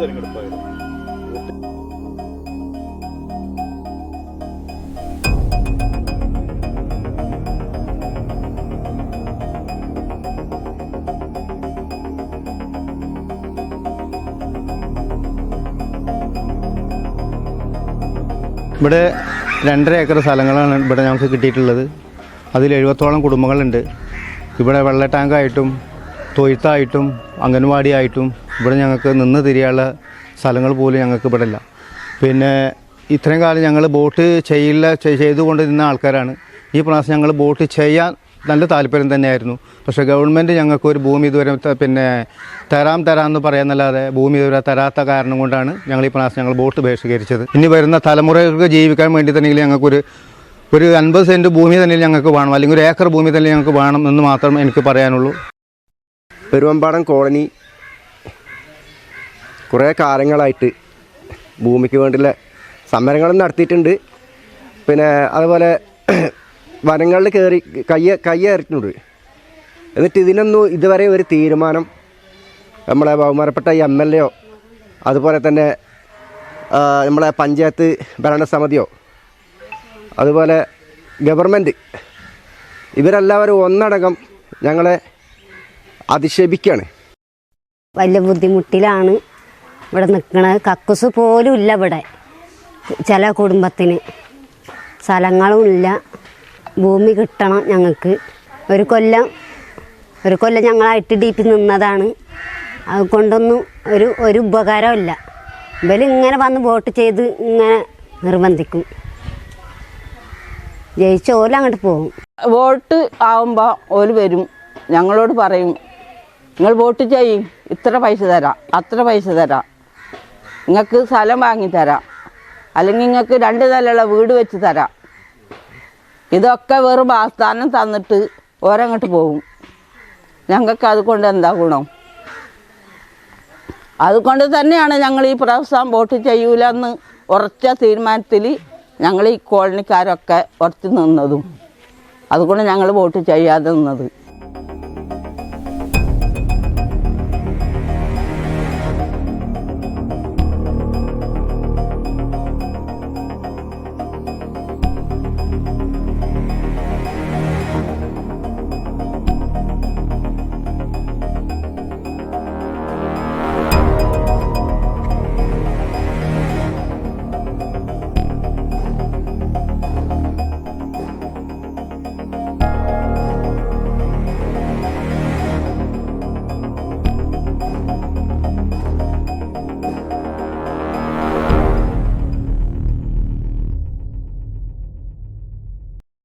തിരഞ്ഞെടുപ്പായിരുന്നു. ഇവിടെ 2.5 ഏക്കർ സ്ഥലങ്ങളാണ് ഇവിടെ ഞങ്ങൾക്ക് കിട്ടിയിട്ടുള്ളത്. അതിൽ 70ഓളം കുടുംബങ്ങളുണ്ട്. ഇവിടെ വെള്ള ടാങ്കായിട്ടും തൊഴുത്തായിട്ടും അംഗൻവാടിയായിട്ടും ഇവിടെ ഞങ്ങൾക്ക് നിന്ന് തിരിയാനുള്ള സ്ഥലങ്ങൾ പോലും ഞങ്ങൾക്ക് ഇവിടെ ഇല്ല. പിന്നെ ഇത്രയും കാലം ഞങ്ങൾ ബോട്ട് ചെയ്തുകൊണ്ടിരുന്ന ആൾക്കാരാണ്. ഈ പ്രാവശ്യം ഞങ്ങൾ ബോട്ട് ചെയ്യാൻ നല്ല താല്പര്യം തന്നെയായിരുന്നു. പക്ഷേ ഗവൺമെൻറ് ഞങ്ങൾക്കൊരു ഭൂമി ഇതുവരെ തരാമെന്ന് പറയാമെന്നല്ലാതെ ഭൂമി ഇതുവരെ തരാത്ത കാരണം കൊണ്ടാണ് ഞങ്ങൾ ഈ പ്രാവശ്യം ഞങ്ങൾ ബോട്ട് ബഹിഷ്കരിച്ചത്. ഇനി വരുന്ന തലമുറകൾക്ക് ജീവിക്കാൻ വേണ്ടി തന്നെ ഞങ്ങൾക്കൊരു 50 സെൻറ്റ് ഭൂമി തന്നെ ഞങ്ങൾക്ക് വേണം, അല്ലെങ്കിൽ 1 ഏക്കർ ഭൂമി തന്നെ ഞങ്ങൾക്ക് വേണം എന്ന് മാത്രമേ എനിക്ക് പറയാനുള്ളൂ. പെരുവമ്പാടം കോളനി കുറേ കാലങ്ങളായിട്ട് ഭൂമിക്ക് വേണ്ടിയുള്ള സമരങ്ങളും നടത്തിയിട്ടുണ്ട്. പിന്നെ അതുപോലെ വനങ്ങളിൽ കയറി കയ്യേറിയിട്ടുണ്ട്. എന്നിട്ട് ഇതിനൊന്നും ഇതുവരെ ഒരു തീരുമാനം നമ്മളെ ബഹുമാനപ്പെട്ട MLA അതുപോലെ തന്നെ നമ്മളെ പഞ്ചായത്ത് ഭരണസമിതിയോ അതുപോലെ ഗവൺമെൻറ് ഇവരെല്ലാവരും ഒന്നടങ്കം ഞങ്ങളെ അധിക്ഷേപിക്കുകയാണ്. വലിയ ബുദ്ധിമുട്ടിലാണ് ഇവിടെ നിൽക്കുന്നത്. കക്കൂസ് പോലും ഇല്ല ഇവിടെ. ചില കുടുംബത്തിന് സ്ഥലങ്ങളും ഇല്ല. ഭൂമി കിട്ടണം ഞങ്ങൾക്ക്. ഒരു കൊല്ലം ഞങ്ങളായിട്ട് DP നിന്നതാണ്. അതുകൊണ്ടൊന്നും ഒരു ഉപകാരമില്ല. ഇവരിങ്ങനെ വന്ന് വോട്ട് ചെയ്ത് ഇങ്ങനെ നിർബന്ധിക്കും. ജയിച്ച ഓല അങ്ങോട്ട് പോകും. വോട്ട് ആവുമ്പോൾ ഓല് വരും, ഞങ്ങളോട് പറയും നിങ്ങൾ വോട്ട് ചെയ്യും, ഇത്ര പൈസ തരാം, അത്ര പൈസ തരാം, നിങ്ങൾക്ക് സ്ഥലം വാങ്ങിത്തരാം, അല്ലെങ്കിൽ നിങ്ങൾക്ക് 2 നിലയുള്ള വീട് വെച്ച് തരാം. ഇതൊക്കെ വെറും ആസ്ഥാനം തന്നിട്ട് ഓരങ്ങോട്ട് പോകും. ഞങ്ങൾക്ക് അതുകൊണ്ട് എന്താ ഗുണം? അതുകൊണ്ട് തന്നെയാണ് ഞങ്ങൾ ഈ പ്രാവശ്യം വോട്ട് ചെയ്യൂലെന്ന് ഉറച്ച തീരുമാനത്തിൽ ഞങ്ങൾ ഈ കോളനിക്കാരൊക്കെ ഉറച്ചു നിന്നതും. അതുകൊണ്ട് ഞങ്ങൾ വോട്ട് ചെയ്യാതെ നിന്നത്.